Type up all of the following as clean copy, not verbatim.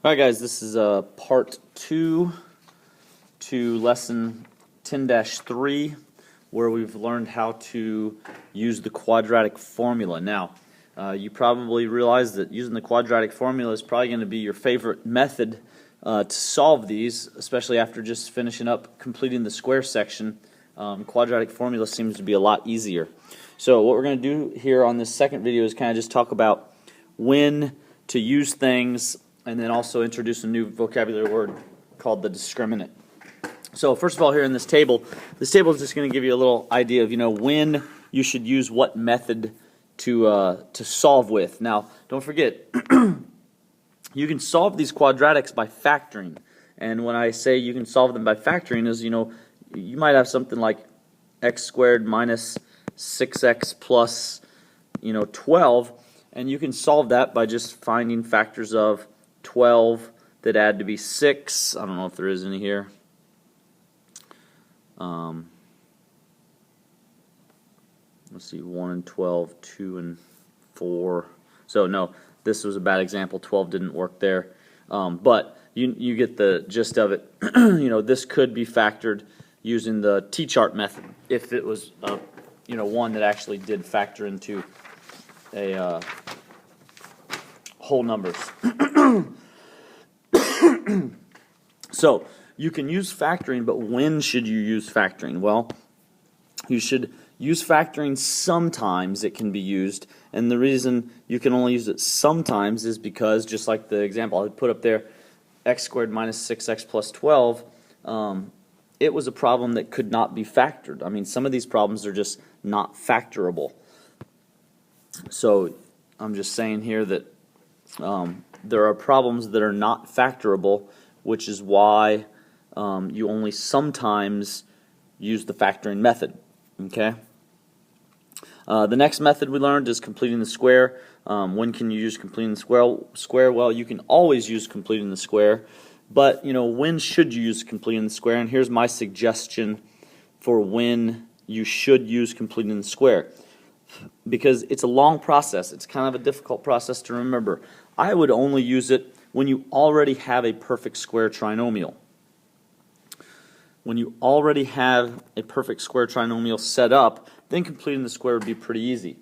Alright guys, this is part 2 to lesson 10-3 where we've learned how to use the quadratic formula. Now, you probably realize that using the quadratic formula is probably going to be your favorite method to solve these, especially after just finishing up completing the square section. Quadratic formula seems to be a lot easier. So what we're going to do here on this second video is kind of just talk about when to use things, and then also introduce a new vocabulary word called the discriminant. So first of all, here in this table is just going to give you a little idea of when you should use what method to solve with. Now, don't forget, you can solve these quadratics by factoring. And when I say you can solve them by factoring, is you might have something like x squared minus 6x plus 12, and you can solve that by just finding factors of 12 that add to be 6. I don't know if there is any here. Let's see, 1 and 12, 2 and 4. So no, this was a bad example. 12 didn't work there. But you get the gist of it. This could be factored using the T-chart method if it was one that actually did factor into a whole numbers. So you can use factoring, but when should you use factoring? Well, you should use factoring sometimes. It can be used, and the reason you can only use it sometimes is because, just like the example I put up there, x squared minus 6x plus 12, it was a problem that could not be factored. I mean, some of these problems are just not factorable. So I'm just saying here that there are problems that are not factorable, which is why you only sometimes use the factoring method. Okay. The next method we learned is completing the square. When can you use completing the square? Well, you can always use completing the square, but when should you use completing the square? And here's my suggestion for when you should use completing the square, because it's a long process. It's kind of a difficult process to remember. I would only use it when you already have a perfect square trinomial. When you already have a perfect square trinomial set up, then completing the square would be pretty easy.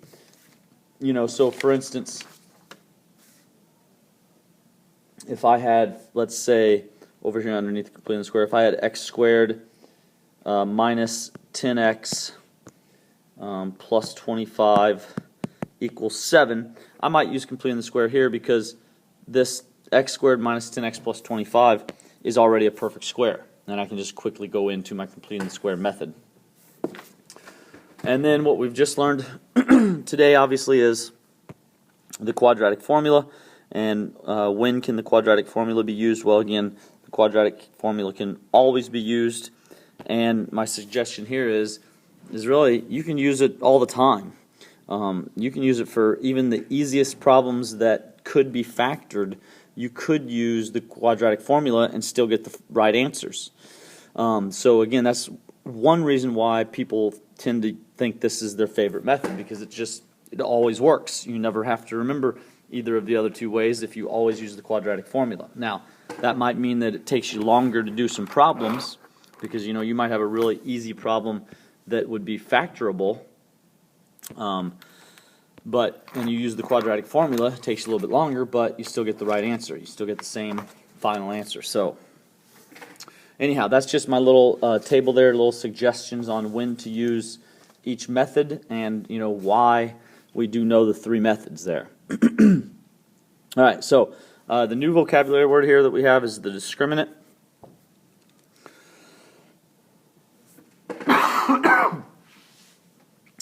So for instance, if I had, let's say, over here underneath completing the square, if I had x squared minus 10x plus 25 equals 7, I might use completing the square here because this x squared minus 10x plus 25 is already a perfect square. And I can just quickly go into my completing the square method. And then what we've just learned today, obviously, is the quadratic formula. And when can the quadratic formula be used? Well, again, the quadratic formula can always be used. And my suggestion here is really you can use it all the time. You can use it for even the easiest problems that could be factored. You could use the quadratic formula and still get the right answers. So again, that's one reason why people tend to think this is their favorite method, because it always works. You never have to remember either of the other two ways if you always use the quadratic formula. Now, that might mean that it takes you longer to do some problems, because you might have a really easy problem that would be factorable. But when you use the quadratic formula, it takes you a little bit longer, but you still get the right answer. You still get the same final answer. So anyhow, that's just my little table there, little suggestions on when to use each method, and why we do know the three methods there. All right, so the new vocabulary word here that we have is the discriminant.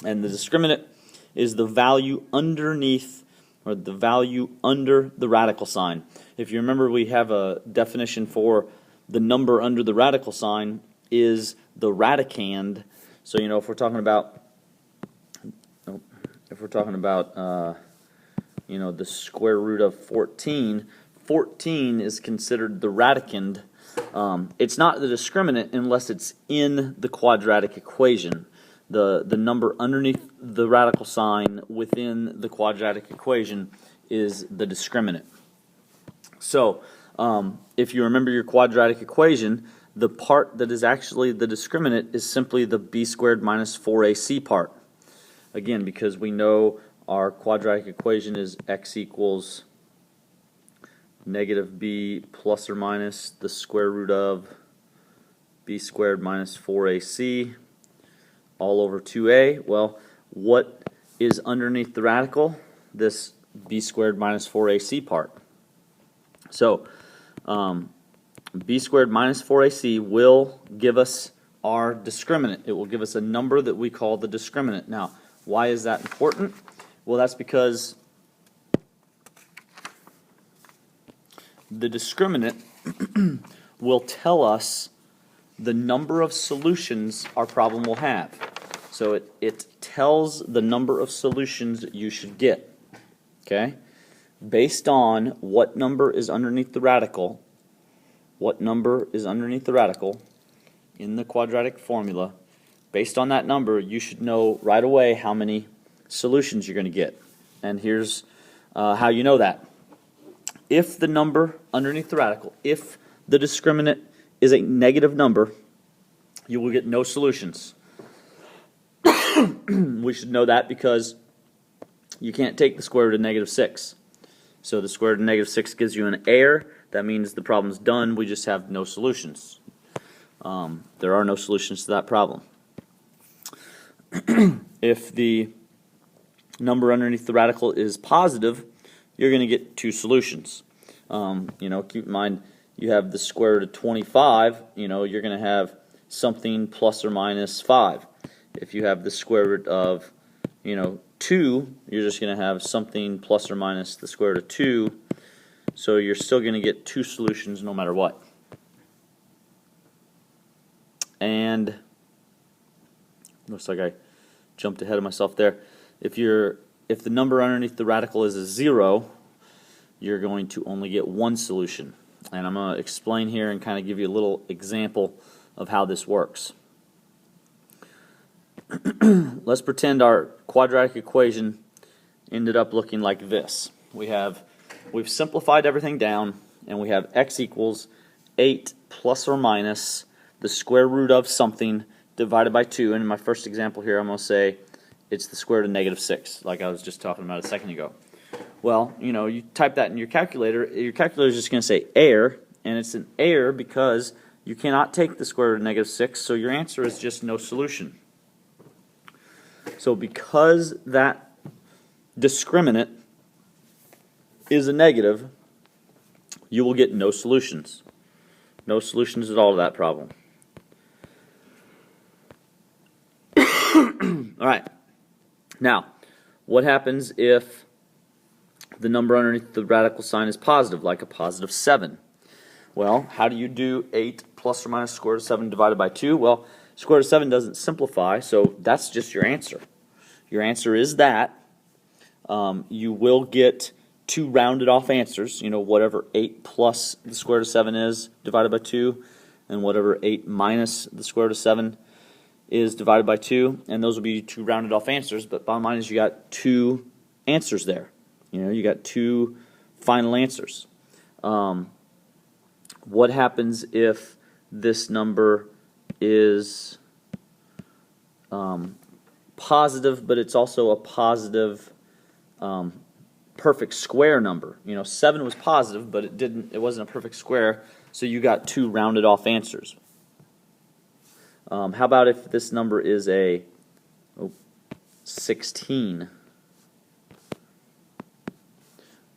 And the discriminant is the value underneath, or the value under the radical sign. If you remember, we have a definition for the number under the radical sign is the radicand. So if we're talking about the square root of 14, 14 is considered the radicand. It's not the discriminant unless it's in the quadratic equation. The number underneath the radical sign within the quadratic equation is the discriminant. So If you remember your quadratic equation, the part that is actually the discriminant is simply the b squared minus 4ac part. Again, because we know our quadratic equation is x equals negative b plus or minus the square root of b squared minus 4ac all over 2a. Well, what is underneath the radical? This b squared minus 4ac part. So b squared minus 4ac will give us our discriminant. It will give us a number that we call the discriminant. Now, why is that important? Well, that's because the discriminant will tell us the number of solutions our problem will have. So it tells the number of solutions you should get. Okay? Based on what number is underneath the radical, in the quadratic formula, based on that number, you should know right away how many solutions you're going to get. And here's how you know that. If the number underneath the radical, if the discriminant is a negative number, you will get no solutions. We should know that because you can't take the square root of negative 6. So the square root of negative 6 gives you an error. That means the problem's done. We just have no solutions. There are no solutions to that problem. If the number underneath the radical is positive, you're going to get two solutions. Keep in mind, you have the square root of 25, you're going to have something plus or minus 5. If you have the square root of, 2, you're just going to have something plus or minus the square root of 2. So you're still going to get two solutions no matter what. And looks like I jumped ahead of myself there. If the number underneath the radical is a 0, you're going to only get one solution. And I'm going to explain here and kind of give you a little example of how this works. Let's pretend our quadratic equation ended up looking like this. We've simplified everything down, and we have x equals 8 plus or minus the square root of something divided by 2. And in my first example here, I'm going to say it's the square root of negative 6, like I was just talking about a second ago. Well, you type that in your calculator is just going to say error, and it's an error because you cannot take the square root of negative 6, so your answer is just no solution. So because that discriminant is a negative, you will get no solutions. No solutions at all to that problem. All right. Now, what happens if the number underneath the radical sign is positive, like a positive 7? Well, how do you do 8 plus or minus square root of 7 divided by 2? Well, square root of 7 doesn't simplify, so that's just your answer. Your answer is that. You will get two rounded off answers, whatever 8 plus the square root of 7 is divided by 2, and whatever 8 minus the square root of 7 is divided by 2, and those will be two rounded off answers, but bottom line is you got two answers there. You got two final answers. What happens if this number is positive, but it's also a positive perfect square number? 7 was positive, but it wasn't a perfect square, so you got two rounded off answers. How about if this number is a 16?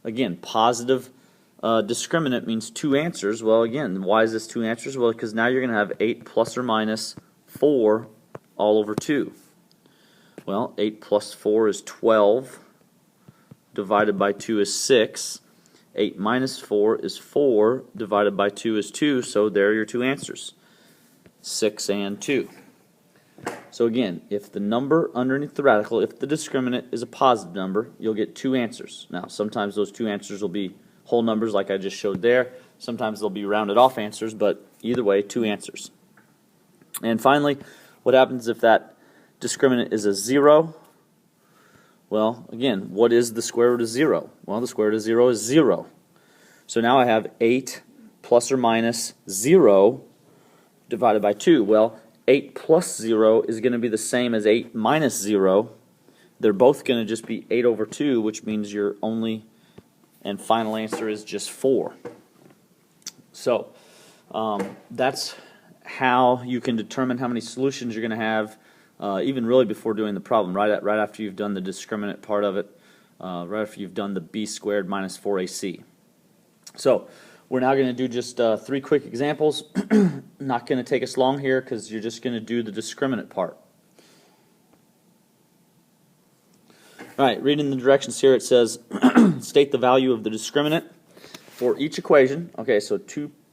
Again, positive discriminant means two answers. Well, again, why is this two answers? Well, because now you're going to have 8 plus or minus 4 all over 2. Well, 8 plus 4 is 12. Divided by 2 is 6. 8 minus 4 is 4. Divided by 2 is 2. So there are your two answers. 6 and 2. So again, if the number underneath the radical, if the discriminant is a positive number, you'll get two answers. Now, sometimes those two answers will be whole numbers like I just showed there. Sometimes they'll be rounded off answers, but either way, two answers. And finally, what happens if that discriminant is a 0? Well, again, what is the square root of 0? Well, the square root of 0 is 0. So now I have 8 plus or minus 0 divided by 2. Well, 8 plus 0 is going to be the same as 8 minus 0. They're both going to just be 8 over 2, which means your only and final answer is just 4. So that's how you can determine how many solutions you're going to have, even really before doing the problem, right after you've done the discriminant part of it, right after you've done the b squared minus 4ac. So we're now going to do just 3 quick examples. Not going to take us long here because you're just going to do the discriminant part. All right, reading the directions here, it says state the value of the discriminant for each equation. Okay, so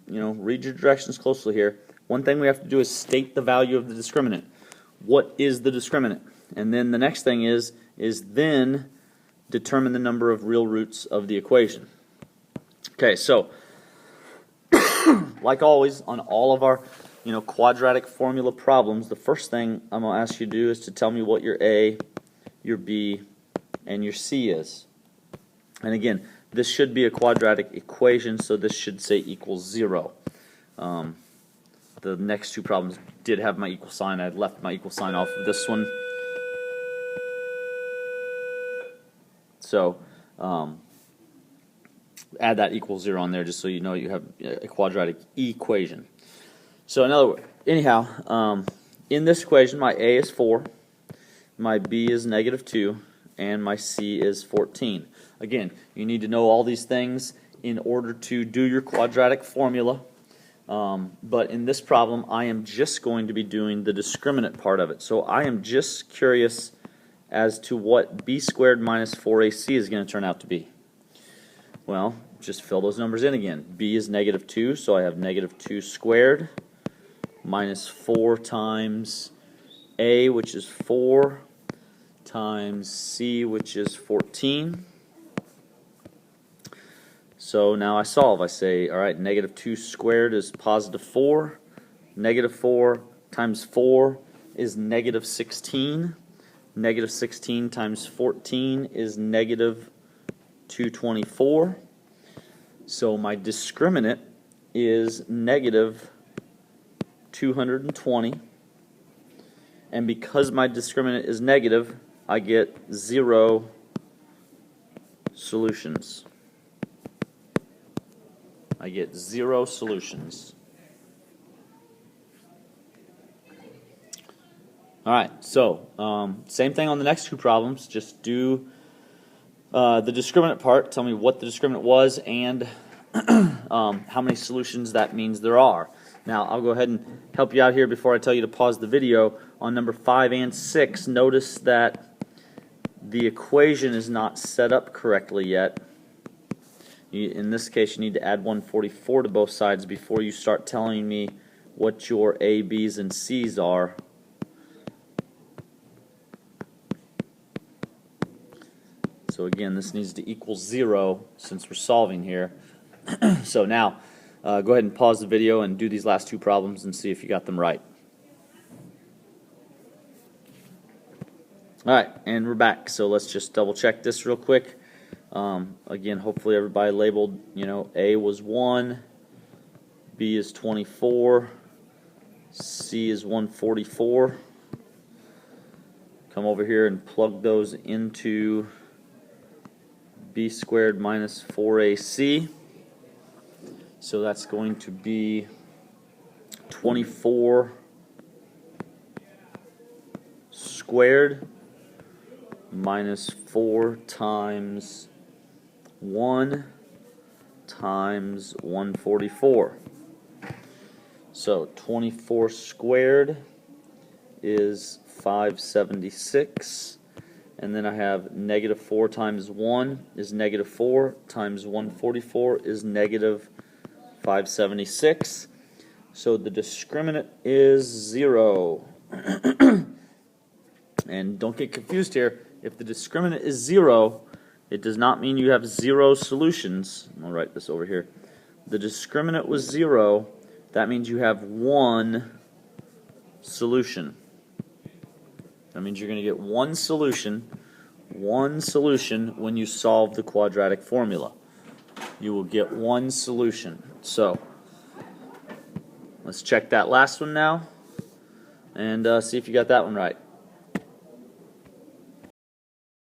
read your directions closely here. One thing we have to do is state the value of the discriminant. What is the discriminant? And then the next thing is then determine the number of real roots of the equation. Okay, so like always on all of our quadratic formula problems, the first thing I'm going to ask you to do is to tell me what your A, your B, and your C is. And again, this should be a quadratic equation, so this should say equals 0. The next 2 problems did have my equal sign. I had left my equal sign off of this one. So add that equals 0 on there just so you know you have a quadratic equation. So in other words, anyhow, in this equation, my A is 4, my B is negative 2, and my C is 14. Again, you need to know all these things in order to do your quadratic formula. But in this problem, I am just going to be doing the discriminant part of it. So I am just curious as to what b squared minus 4ac is going to turn out to be. Well, just fill those numbers in again. B is negative 2, so I have negative 2 squared minus 4 times a, which is 4, times c, which is 14. So now I solve. I say, all right, negative 2 squared is positive 4. Negative 4 times 4 is negative 16. Negative 16 times 14 is negative 224. So my discriminant is negative 220. And because my discriminant is negative, I get 0 solutions. I get 0 solutions. All right, so same thing on the next 2 problems. Just do the discriminant part. Tell me what the discriminant was and how many solutions that means there are. Now, I'll go ahead and help you out here before I tell you to pause the video. On number 5 and 6, notice that the equation is not set up correctly yet. In this case, you need to add 144 to both sides before you start telling me what your A, B's, and C's are. So again, this needs to equal 0 since we're solving here. So now, go ahead and pause the video and do these last 2 problems and see if you got them right. All right, and we're back. So let's just double check this real quick. Again, hopefully everybody labeled, A was 1, B is 24, C is 144. Come over here and plug those into b squared minus 4ac. So that's going to be 24 squared minus 4 times 1 times 144. So 24 squared is 576. And then I have negative 4 times 1 is negative 4 times 144 is negative 576. So the discriminant is 0. And don't get confused here. If the discriminant is 0, it does not mean you have 0 solutions. I'll write this over here. The discriminant was 0. That means you have 1 solution. That means you're going to get 1 solution when you solve the quadratic formula. You will get 1 solution. So Let's check that last one now and see if you got that one right.